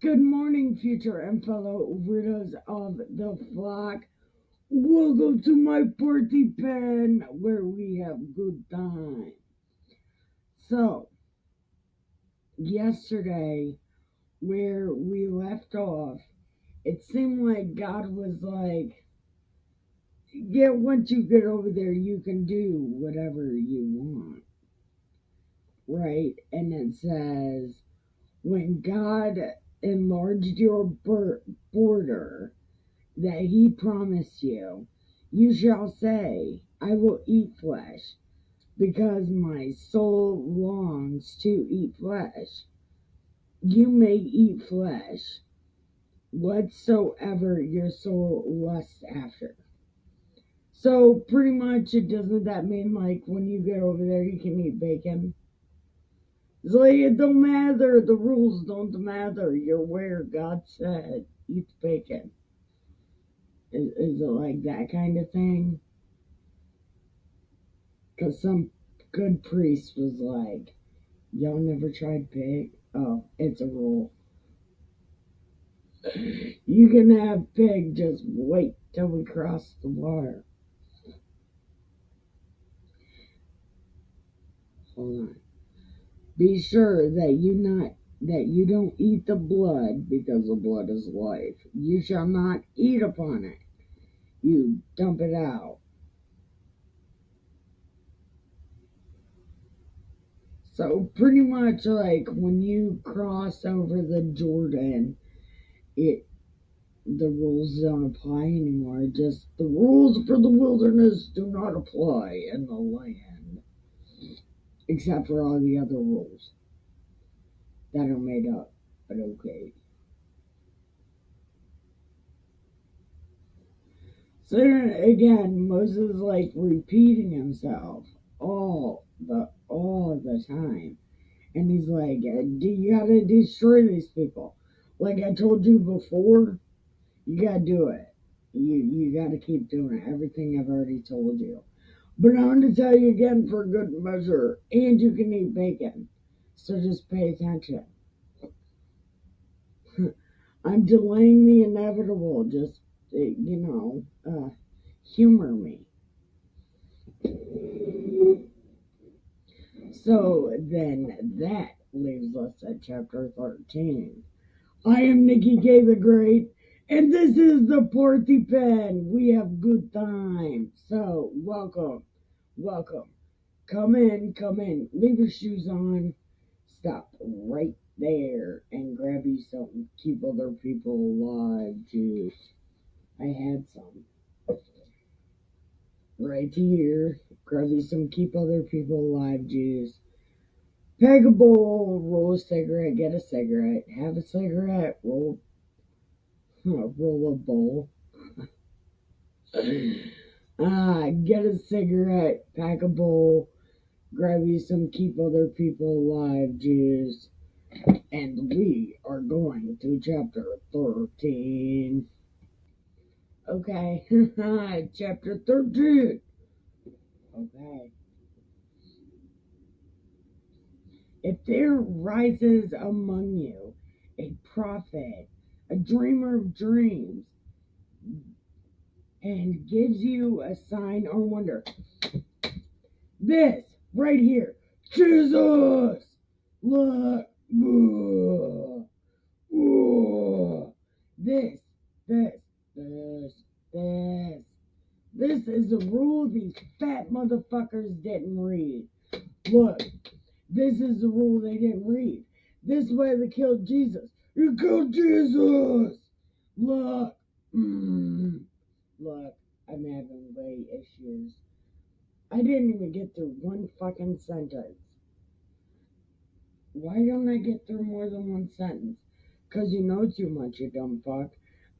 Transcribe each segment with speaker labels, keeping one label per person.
Speaker 1: Good morning, future and fellow widows of the flock. Welcome to my party pen where we have good time. So, yesterday, where we left off, it seemed like God was like, yeah, once you get over there, you can do whatever you want, right? And it says, when God enlarged your border, that he promised you, you shall say, I will eat flesh, because my soul longs to eat flesh. You may eat flesh, whatsoever your soul lusts after. So pretty much it doesn't that mean like when you get over there you can eat bacon? It's like it don't matter, the rules don't matter. You're where God said eat bacon. Is it like that kind of thing? Because some good priest was like, y'all never tried pig? Oh, it's a rule. You can have pig, just wait till we cross the water. Hold on. Be sure that you don't eat the blood, because the blood is life. You shall not eat upon it. You dump it out. So pretty much like when you cross over the Jordan, it the rules don't apply anymore. Just the rules for the wilderness do not apply in the land, except for all the other rules that are made up. But okay. So again, Moses is like repeating himself all the time, and he's like, "You gotta destroy these people." Like I told you before, you gotta do it. You gotta keep doing it. Everything I've already told you. But I'm going to tell you again for good measure, and you can eat bacon. So just pay attention. I'm delaying the inevitable. Just, humor me. So then that leaves us at chapter 13. I am Nikki K the Great, and this is the Porty Pen. We have good time. So welcome, welcome. Come in. Leave your shoes on. Stop right there and grab you some keep other people alive juice. I had some right here. Grab you some keep other people alive juice. Pack a bowl, roll a cigarette, get a cigarette, have a cigarette, roll a bowl. Get a cigarette, pack a bowl, grab you some keep other people alive juice. And we are going to chapter 13. Okay, chapter 13. Okay. If there rises among you a prophet, a dreamer of dreams, and gives you a sign or wonder, this right here, Jesus! Look! Ooh, ooh. This, this, this, this. This is a rule these fat motherfuckers didn't read. Look, this is the rule they didn't read. This way they killed Jesus. You killed Jesus! Look. Look, I'm having way issues. I didn't even get through one fucking sentence. Why don't I get through more than one sentence? 'Cause you know too much, you dumb fuck.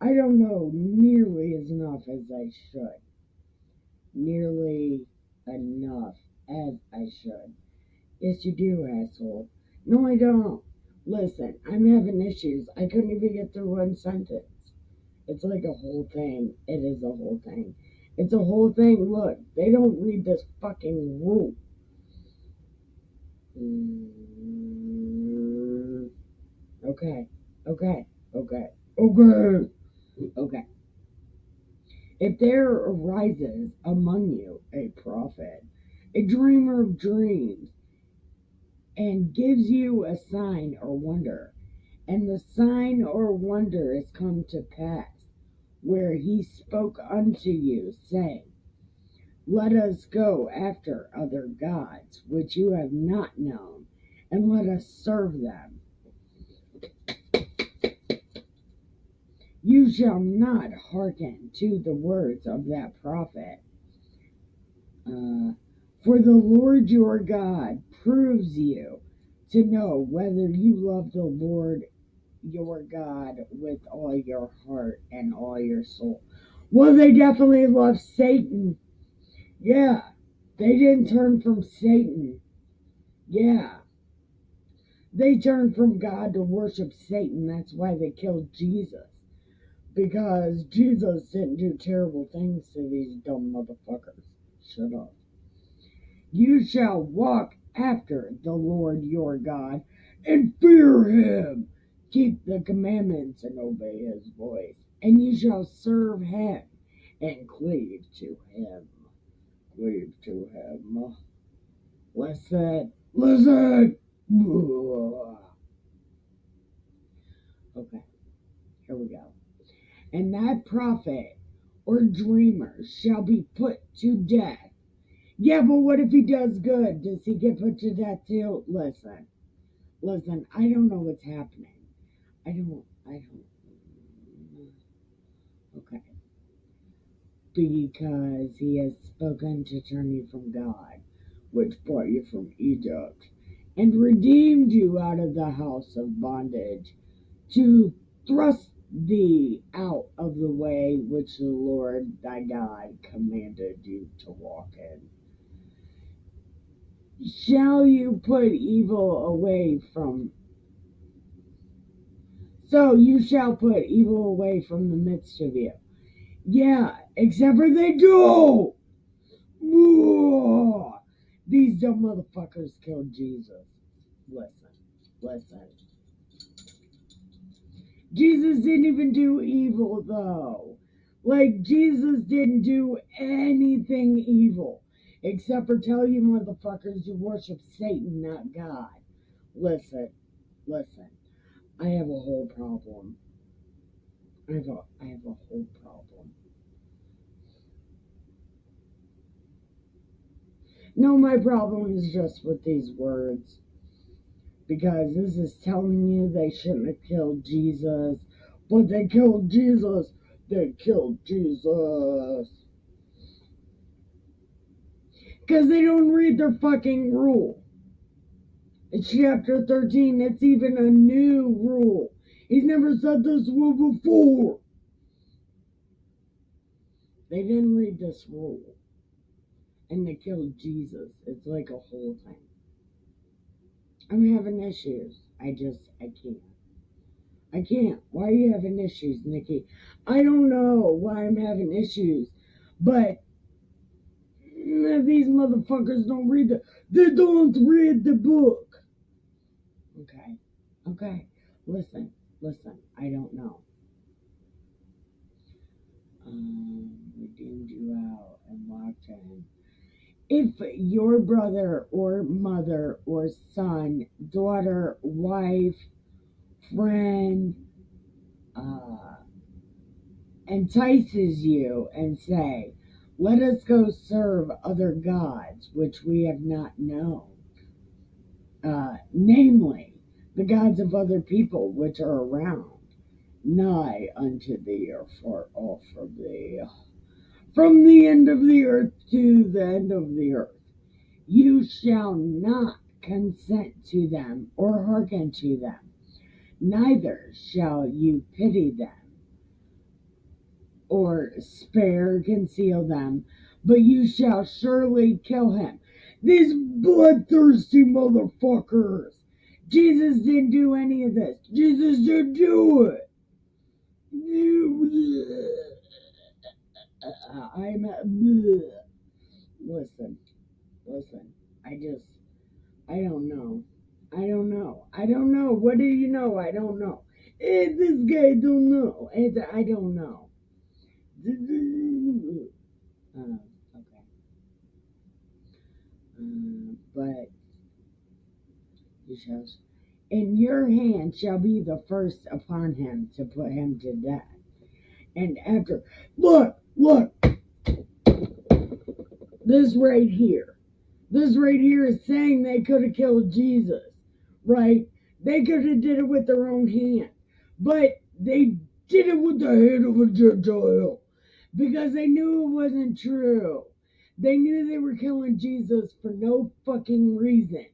Speaker 1: I don't know nearly as enough as I should. Nearly enough as I should. Yes, you do, asshole. No, I don't. Listen, I'm having issues. I couldn't even get through one sentence. It's like a whole thing. It is a whole thing. It's a whole thing. Look, they don't read this fucking rule. Okay. Okay, okay, okay, okay. If there arises among you a prophet, a dreamer of dreams, and gives you a sign or wonder, and the sign or wonder is come to pass, where he spoke unto you, saying, let us go after other gods, which you have not known, and let us serve them. You shall not hearken to the words of that prophet. For the Lord your God proves you to know whether you love the Lord your God with all your heart and all your soul. Well, they definitely love Satan. Yeah, they didn't turn from Satan. Yeah, they turned from God to worship Satan. That's why they killed Jesus. Because Jesus didn't do terrible things to these dumb motherfuckers. Shut up. You shall walk after the Lord your God and fear him. Keep the commandments and obey his voice. And you shall serve him and cleave to him. Cleave to him. Listen. Listen. Okay, here we go. And that prophet or dreamer shall be put to death. Yeah, but what if he does good? Does he get put to death too? Listen, I don't know what's happening. I don't. Okay. Because he has spoken to turn you from God, which brought you from Egypt, and redeemed you out of the house of bondage, to thrust thee out of the way which the Lord thy God commanded you to walk in. Shall you put evil away from So you shall put evil away from the midst of you. Yeah, except for they do. Whoa. These dumb motherfuckers killed Jesus. Listen, listen. Jesus didn't even do evil though. Like Jesus didn't do anything evil. Except for tell you motherfuckers you worship Satan, not God. Listen, listen. I have a whole problem. I have a whole problem. No, my problem is just with these words. Because this is telling you they shouldn't have killed Jesus. But they killed Jesus. They killed Jesus. Because they don't read their fucking rule. In chapter 13, it's even a new rule. He's never said this rule before. They didn't read this rule. And they killed Jesus. It's like a whole thing. I'm having issues. I can't. I can't. Why are you having issues, Nikki? I don't know why I'm having issues. But these motherfuckers they don't read the book. Okay. Okay. Listen. I don't know. Redeemed you out and locked in. If your brother or mother or son, daughter, wife, friend, uh, entices you and say, let us go serve other gods which we have not known, namely the gods of other people which are around, nigh unto thee or far off from the end of the earth to the end of the earth. You shall not consent to them or hearken to them, neither shall you pity them or spare, conceal them, but you shall surely kill him. These bloodthirsty motherfuckers. Jesus didn't do any of this. Jesus didn't do it. Listen, listen. I don't know. I don't know. What do you know? I don't know. This guy don't know. I don't know. Okay. But he shows, and your hand shall be the first upon him to put him to death. And after, look, this right here. This right here is saying they could have killed Jesus, right? They could have did it with their own hand, but they did it with the hand of a Gentile because they knew it wasn't true. They knew they were killing Jesus for no fucking reason.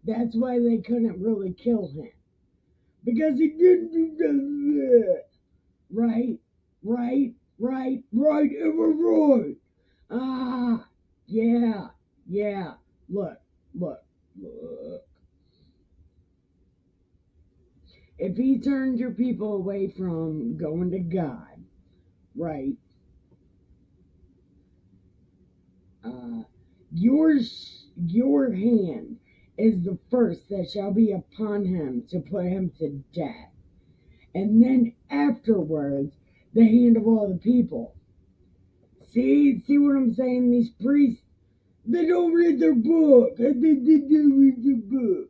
Speaker 1: That's why they couldn't really kill him because he didn't do that. Right, right, ever right. Ah, yeah. Look, look. If he turned your people away from going to God, right, uh, your hand is the first that shall be upon him to put him to death. And then afterwards, the hand of all the people. See what I'm saying? These priests, they don't read their book. They do read the book.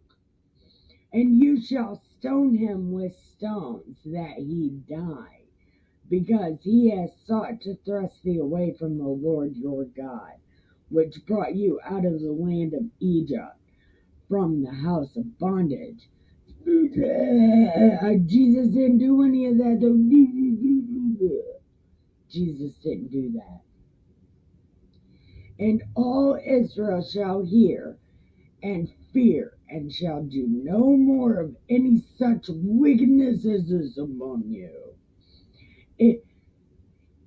Speaker 1: And you shall stone him with stones that he die, because he has sought to thrust thee away from the Lord your God, which brought you out of the land of Egypt, from the house of bondage. Jesus didn't do any of that. Jesus didn't do that. And all Israel shall hear and fear, and shall do no more of any such wickedness as is among you.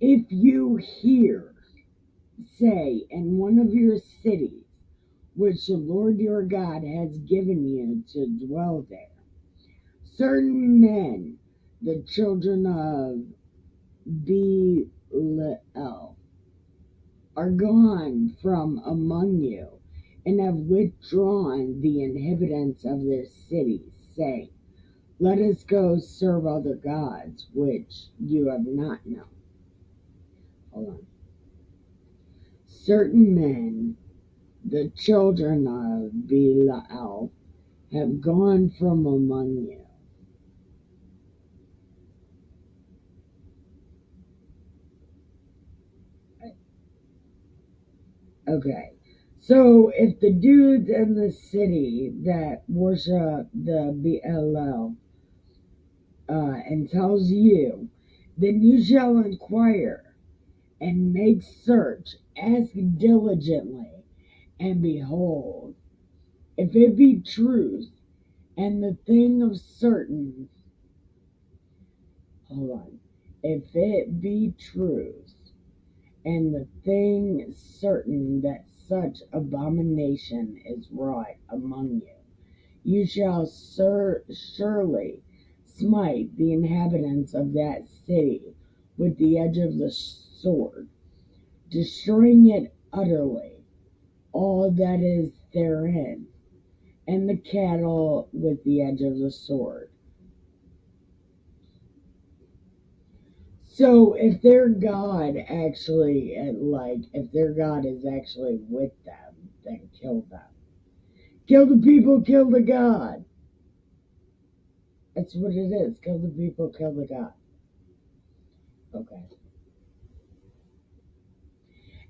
Speaker 1: If you hear, say, in one of your cities, which the Lord your God has given you to dwell there, certain men, the children of Belial, are gone from among you, and have withdrawn the inhabitants of their cities, saying, let us go serve other gods, which you have not known. Hold on. Certain men, the children of Belial, have gone from among you. Okay. So if the dudes in the city that worship the Belial and tells you, then you shall inquire and make search, ask diligently, and behold, if it be truth, and the thing of certain, hold on, if it be truth, and the thing certain that such abomination is wrought among you, you shall surely smite the inhabitants of that city with the edge of the sword, destroying it utterly, all that is therein, and the cattle with the edge of the sword. So if their God actually, if their God is actually with them, then kill them. Kill the people, kill the God. That's what it is. Kill the people, kill the God. Okay.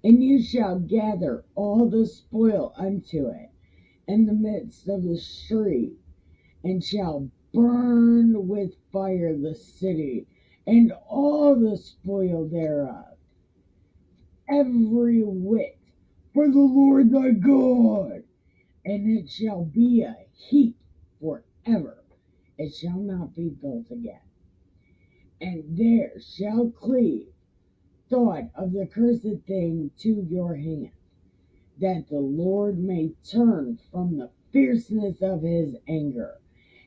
Speaker 1: And you shall gather all the spoil unto it in the midst of the street, and shall burn with fire the city, and all the spoil thereof, every whit, for the Lord thy God, and it shall be a heap forever. It shall not be built again. And there shall cleave thought of the cursed thing to your hand, that the Lord may turn from the fierceness of his anger,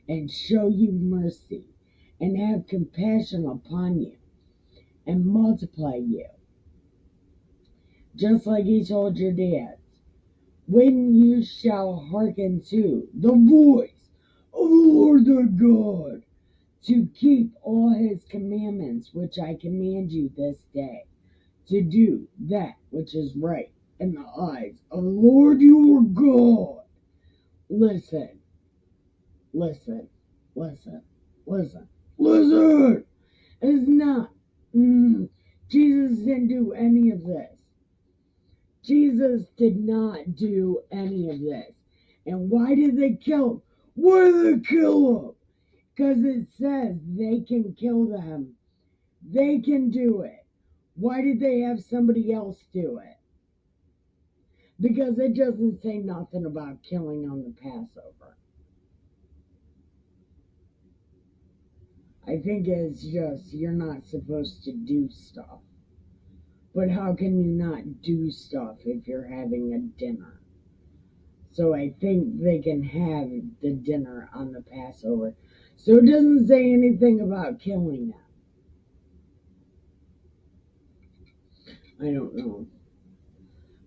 Speaker 1: and show you mercy, and have compassion upon you, and multiply you, just like he told your dads, when you shall hearken to the voice of the Lord thy God, to keep all his commandments, which I command you this day, to do that which is right in the eyes of the Lord your God. Listen, listen, listen, listen, listen. It's not. Jesus didn't do any of this. Jesus did not do any of this. And why did they kill him? Why did they kill him? Because it says they can kill them. They can do it. Why did they have somebody else do it? Because it doesn't say nothing about killing on the Passover. I think it's just you're not supposed to do stuff. But how can you not do stuff if you're having a dinner? So I think they can have the dinner on the Passover. So it doesn't say anything about killing them. I don't know.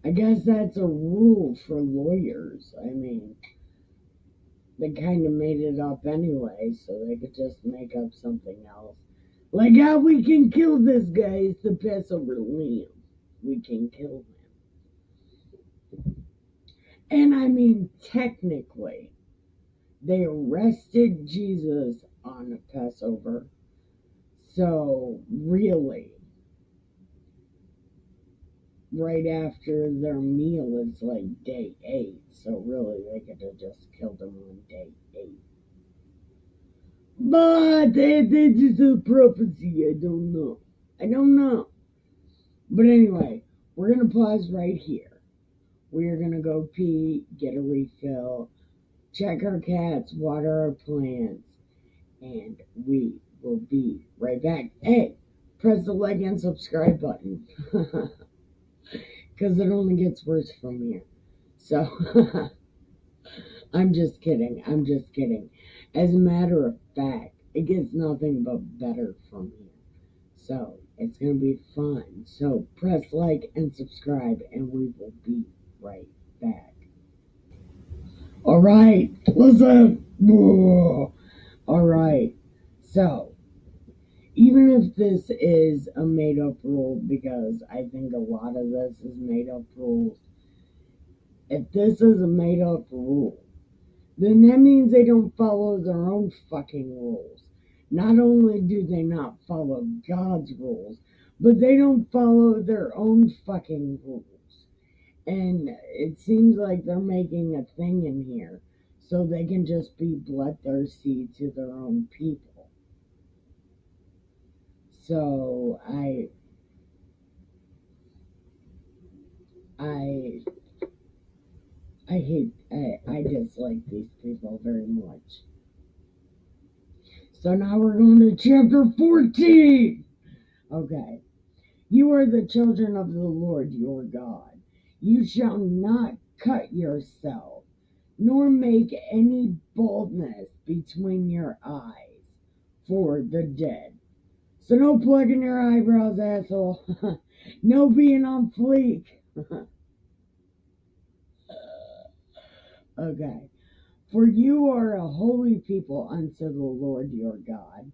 Speaker 1: I guess that's a rule for lawyers. I mean, they kind of made it up anyway, so they could just make up something else. Like how we can kill this guy. It's the Passover lamb. We can kill him. And I mean, technically, they arrested Jesus on a Passover. So, really, right after their meal is like day 8. So, really, they could have just killed him on day 8. But this is a prophecy. I don't know. I don't know. But anyway, we're going to pause right here. We are going to go pee, get a refill, check our cats, water our plants, and we will be right back. Hey, press the like and subscribe button because it only gets worse from here. So, I'm just kidding. I'm just kidding. As a matter of fact, it gets nothing but better from here. So, it's going to be fun. So, press like and subscribe, and we will be right back. All right, listen. All right. So, even if this is a made up rule, because I think a lot of this is made up rules, if this is a made up rule, then that means they don't follow their own fucking rules. Not only do they not follow God's rules, but they don't follow their own fucking rules. And it seems like they're making a thing in here so they can just be bloodthirsty to their own people. So I I dislike these people very much. So now we're going to chapter 14. Okay. You are the children of the Lord your God. You shall not cut yourself, nor make any baldness between your eyes for the dead. So no plugging your eyebrows, asshole. No being on fleek. Okay. For you are a holy people unto the Lord your God,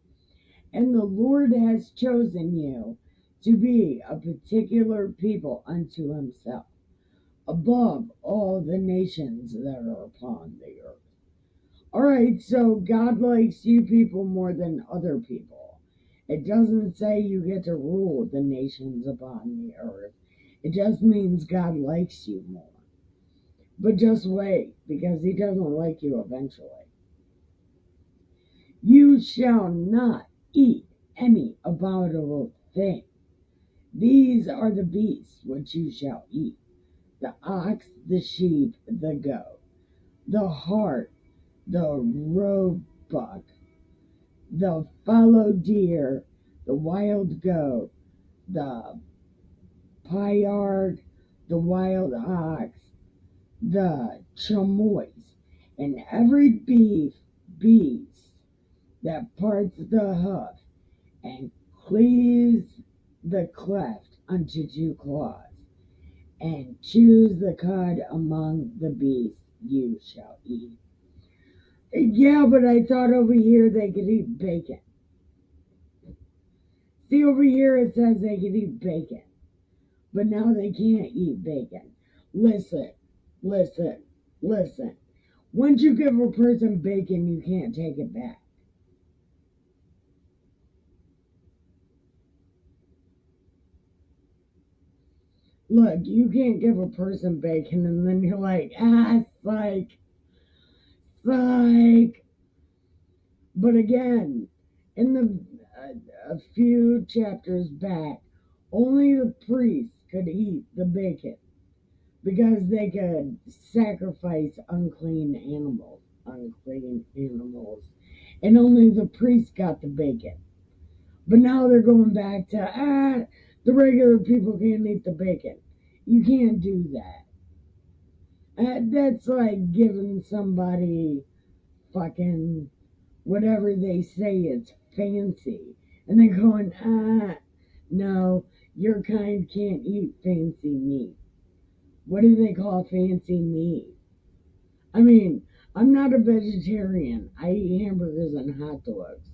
Speaker 1: and the Lord has chosen you to be a particular people unto himself, above all the nations that are upon the earth. Alright, so God likes you people more than other people. It doesn't say you get to rule the nations upon the earth. It just means God likes you more. But just wait, because he doesn't like you eventually. You shall not eat any abominable thing. These are the beasts which you shall eat: the ox, the sheep, the goat, the hart, the roebuck, the fallow deer, the wild goat, the pyard, the wild ox, the chamois, and every beast that parts the hoof and cleaves the cleft unto 2 claws, and choose the cud among the beasts you shall eat. Yeah, but I thought over here they could eat bacon. See, over here it says they can eat bacon, but now they can't eat bacon. Listen, listen, listen. Once you give a person bacon, you can't take it back. Look, you can't give a person bacon and then you're like, psych. But again, in a few chapters back, only the priests could eat the bacon because they could sacrifice unclean animals, and only the priests got the bacon. But now they're going back to the regular people can't eat the bacon. You can't do that. That's like giving somebody fucking whatever they say is fancy. And they're going, no, your kind can't eat fancy meat. What do they call fancy meat? I mean, I'm not a vegetarian. I eat hamburgers and hot dogs,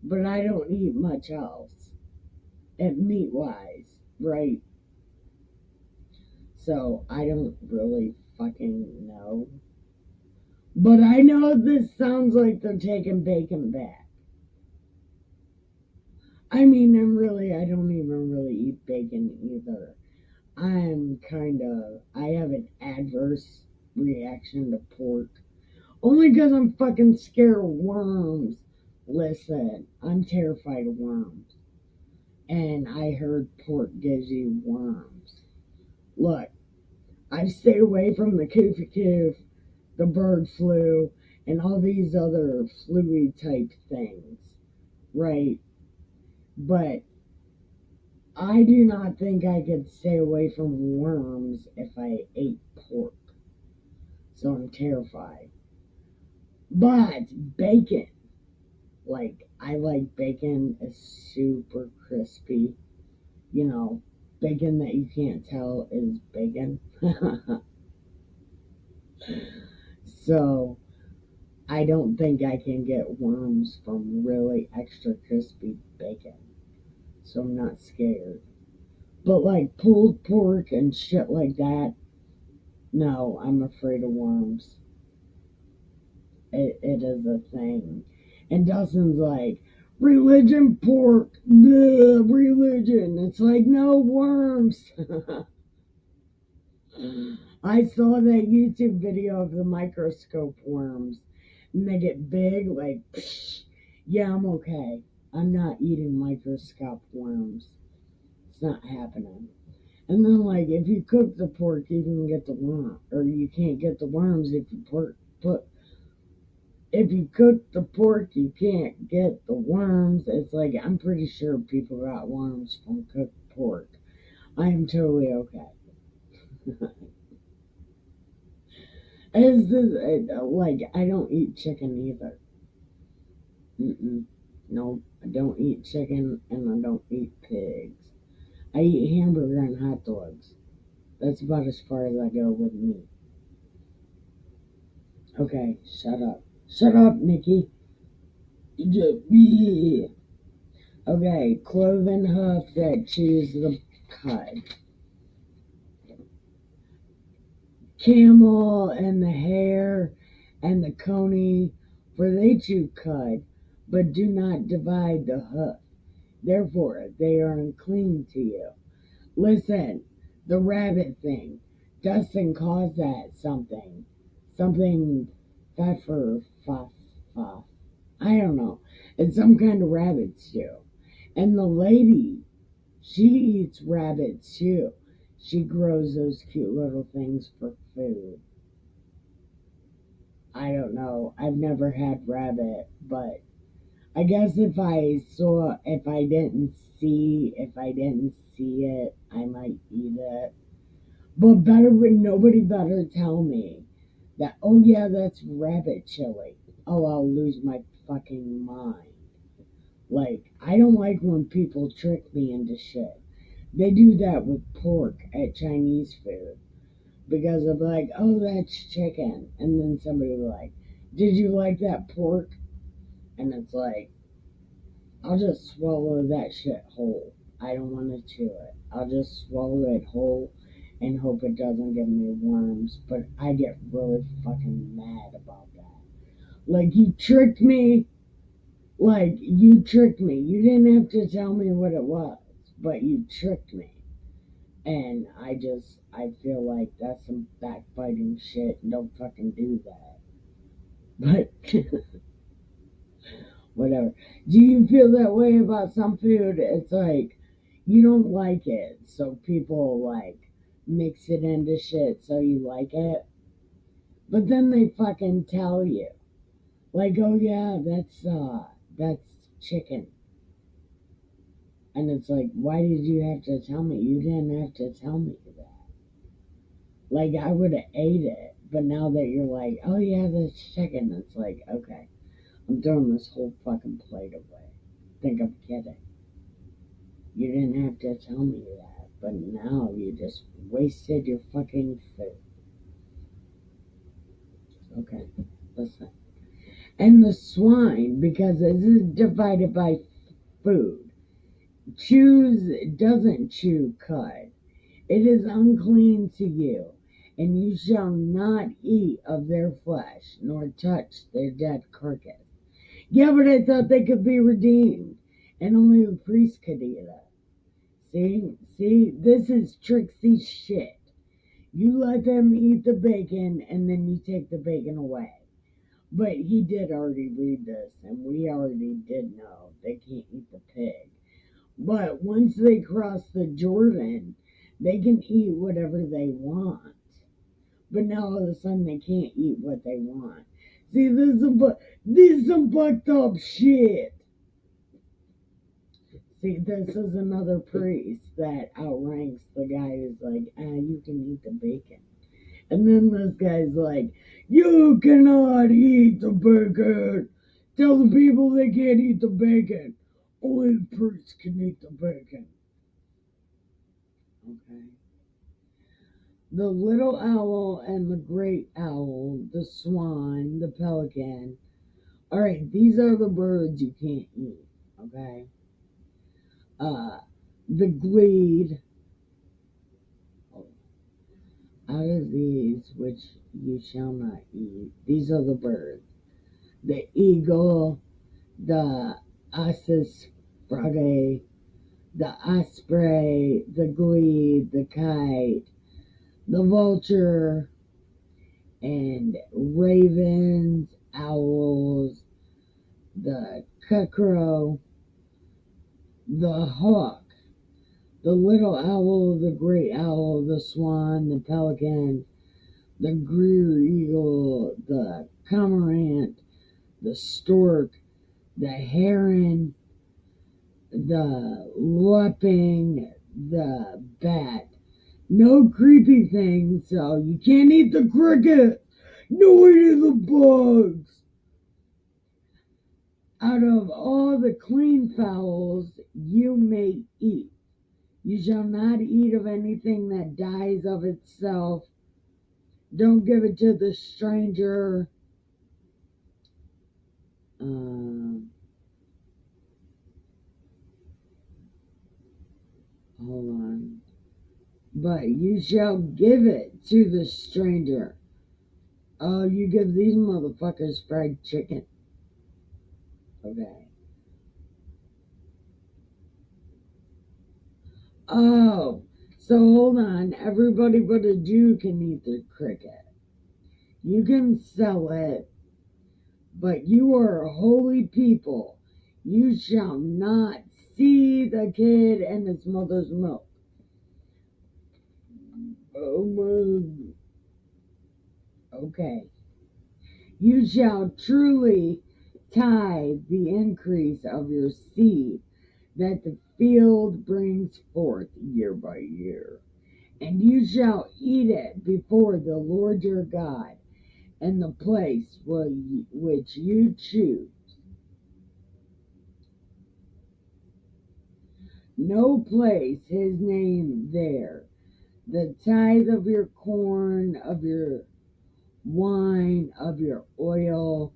Speaker 1: but I don't eat much else at meat wise, right? So I don't really fucking know. But I know this sounds like they're taking bacon back. I mean, I don't even really eat bacon either. I have an adverse reaction to pork. Only because I'm fucking scared of worms. Listen, I'm terrified of worms. And I heard pork gives you worms. Look, I've stayed away from the coof, the bird flu, and all these other flu type things, right? But I do not think I could stay away from worms if I ate pork. So I'm terrified. But bacon, like, I like bacon is super crispy. You know, bacon that you can't tell is bacon. So I don't think I can get worms from really extra crispy bacon. So I'm not scared. But like pulled pork and shit like that, no, I'm afraid of worms. It is a thing. And Dustin's like, religion, pork, bleh, religion. It's like, no, worms. I saw that YouTube video of the microscope worms. And they get big, like, psh, yeah, I'm okay. I'm not eating microscope worms. It's not happening. And then, like, if you cook the pork, you can get the worm, or you can't get the worms if you cook the pork, you can't get the worms. It's like I'm pretty sure people got worms from cooked pork. I am totally okay. As this, like I don't eat chicken either. Mm-mm. No, I don't eat chicken, and I don't eat pigs. I eat hamburger and hot dogs. That's about as far as I go with meat. Okay, shut up. Shut up, Nikki. Yeah. Okay, cloven hoof that chews the cud. Camel and the hare and the coney, for they chew cud, but do not divide the hoof. Therefore, they are unclean to you. Listen, the rabbit thing. Dustin calls that something. Something pfeffer, fuff, fuff. I don't know. It's some kind of rabbit stew. And the lady, she eats rabbits too. She grows those cute little things for food. I don't know. I've never had rabbit, but I guess if I didn't see it, I might eat it. But nobody better tell me that, oh yeah, that's rabbit chili. Oh, I'll lose my fucking mind. Like, I don't like when people trick me into shit. They do that with pork at Chinese food because of like, oh, that's chicken. And then somebody will be like, did you like that pork? And it's like, I'll just swallow that shit whole. I don't want to chew it. I'll just swallow it whole and hope it doesn't give me worms. But I get really fucking mad about that. Like, you tricked me. Like, you tricked me. You didn't have to tell me what it was, but you tricked me. And I feel like that's some backbiting shit. Don't fucking do that. But whatever. Do you feel that way about some food? It's like you don't like it, so people like mix it into shit so you like it. But then they fucking tell you. Like, oh yeah, that's chicken. And it's like, why did you have to tell me? You didn't have to tell me that. Like, I would have ate it, but now that you're like, oh yeah, that's chicken, it's like, okay, I'm throwing this whole fucking plate away. Think I'm kidding. You didn't have to tell me that, but now you just wasted your fucking food. Okay, listen. And the swine, because this is divided by food, doesn't chew cud. It is unclean to you, and you shall not eat of their flesh, nor touch their dead carcass. Yeah, but I thought they could be redeemed, and only the priest could eat it. See, this is tricksy shit. You let them eat the bacon, and then you take the bacon away. But he did already read this, and we already did know they can't eat the pig. But once they cross the Jordan, they can eat whatever they want. But now all of a sudden they can't eat what they want. See, this is some fucked up shit. See, this is another priest that outranks the guy who's like, you can eat the bacon. And then this guy's like, you cannot eat the bacon. Tell the people they can't eat the bacon. Only the priest can eat the bacon. Okay. The little owl and the great owl, the swan, the pelican. All right, these are the birds you can't eat. Okay. Uh, the glede. Out of these which you shall not eat. These are the birds. The eagle, the asses frage, the osprey, the glede, the kite, the vulture, and ravens, owls, the cuckoo, the hawk, the little owl, the great owl, the swan, the pelican, the greer eagle, the cormorant, the stork, the heron, the lapwing, the bat. No creepy things, so you can't eat the cricket. No eating the bugs. Out of all the clean fowls you may eat. You shall not eat of anything that dies of itself. Don't give it to the stranger. Hold on. But you shall give it to the stranger. Oh, you give these motherfuckers fried chicken. Okay. Oh, so hold on. Everybody but a Jew can eat the cricket. You can sell it, but you are a holy people. You shall not see the kid and its mother's milk. Oh my. Okay. You shall truly tithe the increase of your seed that the field brings forth year by year. And you shall eat it before the Lord your God in the place which you choose. No place his name there. The tithe of your corn, of your wine, of your oil,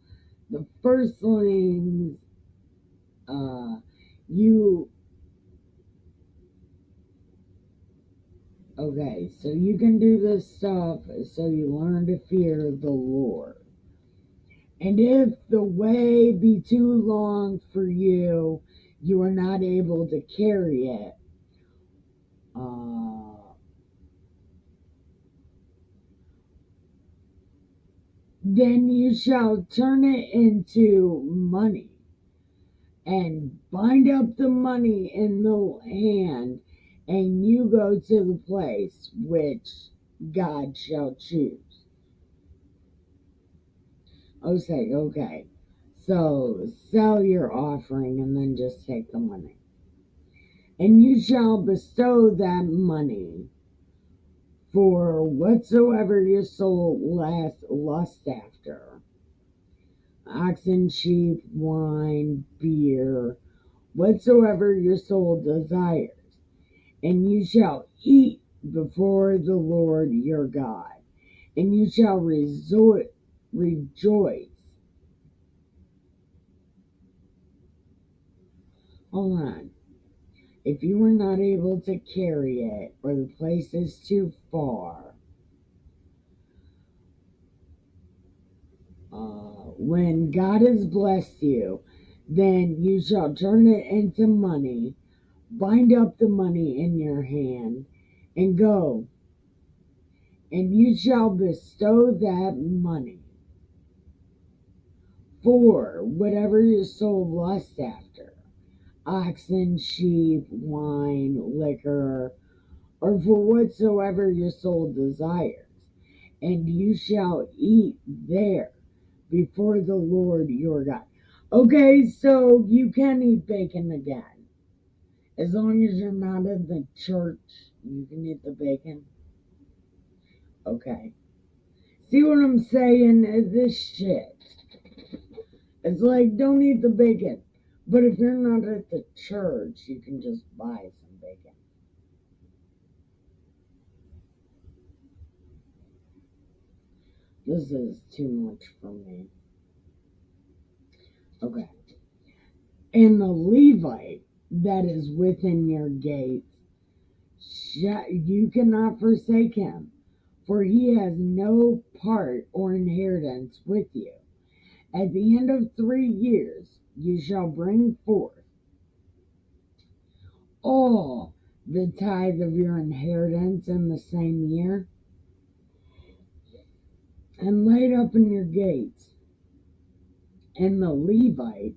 Speaker 1: the firstlings, Okay, so you can do this stuff so you learn to fear the Lord. And if the way be too long for you, you are not able to carry it, then you shall turn it into money and bind up the money in the hand, and you go to the place which God shall choose. Oh, say, okay. So sell your offering and then just take the money. And you shall bestow that money for whatsoever your soul lust after: oxen, sheep, wine, beer, whatsoever your soul desires. And you shall eat before the Lord your God, and you shall rejoice. Hold on. If you are not able to carry it, or the place is too far, when God has blessed you, then you shall turn it into money, bind up the money in your hand, and go, and you shall bestow that money for whatever your soul lusts after: oxen, sheep, wine, liquor, or for whatsoever your soul desires. And you shall eat there before the Lord your God. Okay, so you can eat bacon again. As long as you're not in the church, you can eat the bacon. Okay. See what I'm saying? This shit. It's like, don't eat the bacon. But if you're not at the church, you can just buy some bacon. This is too much for me. Okay. And the Levite that is within your gates, you cannot forsake him, for he has no part or inheritance with you. At the end of 3 years, you shall bring forth all the tithe of your inheritance in the same year, and lay it up in your gates. And the Levite,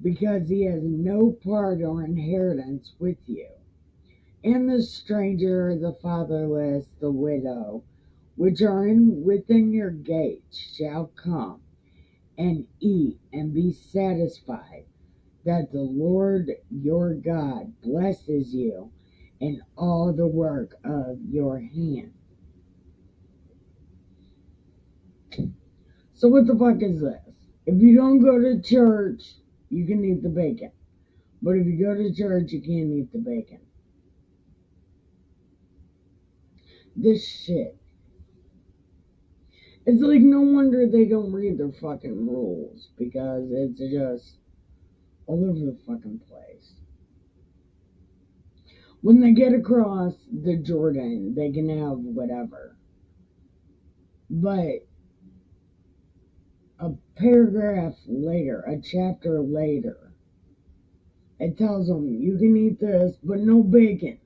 Speaker 1: because he has no part or inheritance with you, and the stranger, the fatherless, the widow, which are within your gates, shall come and eat and be satisfied, that the Lord your God blesses you in all the work of your hand. So what the fuck is this? If you don't go to church, you can eat the bacon. But if you go to church, you can't eat the bacon. This shit. It's like, no wonder they don't read their fucking rules, because it's just all over the fucking place. When they get across the Jordan, they can have whatever. But a paragraph later, a chapter later, it tells them you can eat this, but no bacon.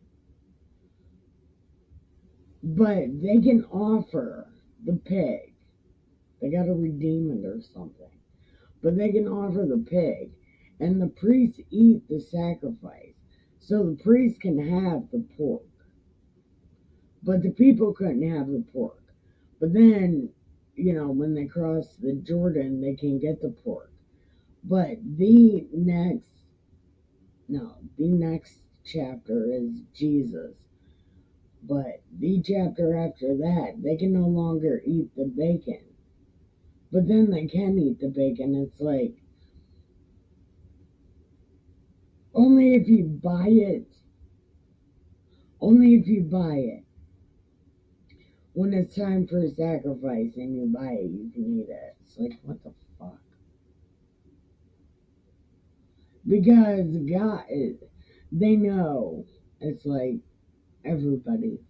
Speaker 1: But they can offer the pig. They got to redeem it or something. But they can offer the pig, and the priests eat the sacrifice. So the priests can have the pork. But the people couldn't have the pork. But then, when they cross the Jordan, they can get the pork. But the next chapter is Jesus. But the chapter after that, they can no longer eat the bacon. But then they can eat the bacon. It's like, only if you buy it. Only if you buy it. When it's time for a sacrifice and you buy it, you can eat it. It's like, what the fuck? Because God, they know it's like everybody.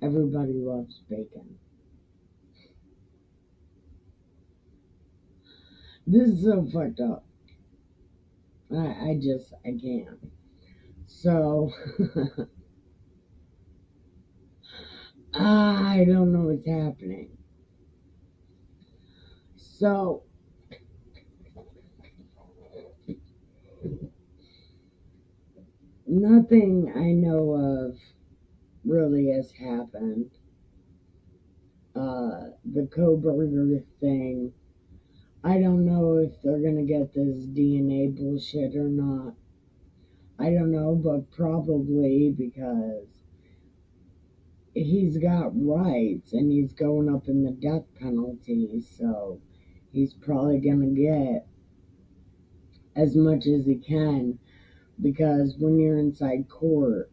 Speaker 1: Everybody loves bacon. This is so fucked up. I can't. So, I don't know what's happening. So, nothing I know of really has happened. The Coburger thing, I don't know if they're gonna get this DNA bullshit or not. I don't know, but probably because he's got rights and he's going up in the death penalty, so he's probably gonna get as much as he can because when you're inside court,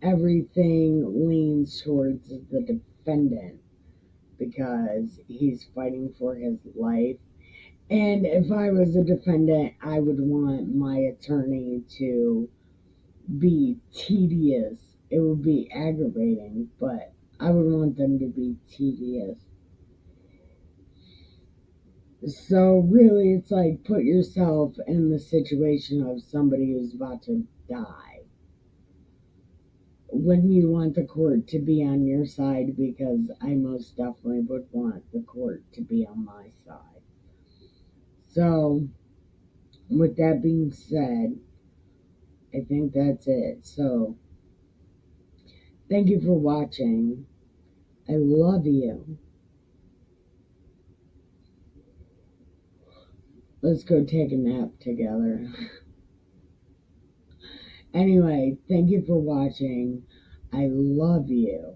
Speaker 1: everything leans towards the defendant because he's fighting for his life. And if I was a defendant, I would want my attorney to be tedious. It would be aggravating, but I would want them to be tedious. So really, it's like put yourself in the situation of somebody who's about to die. Wouldn't you want the court to be on your side? Because I most definitely would want the court to be on my side. So, with that being said, I think that's it. So, thank you for watching. I love you. Let's go take a nap together. Anyway, thank you for watching. I love you.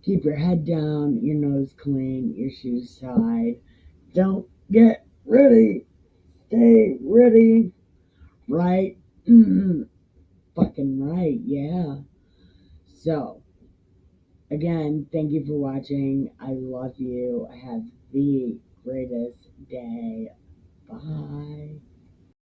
Speaker 1: Keep your head down, your nose clean, your shoes tied. Don't get ready. Stay ready. Right? Fucking right, yeah. So, again, thank you for watching. I love you. Have the greatest day. Bye.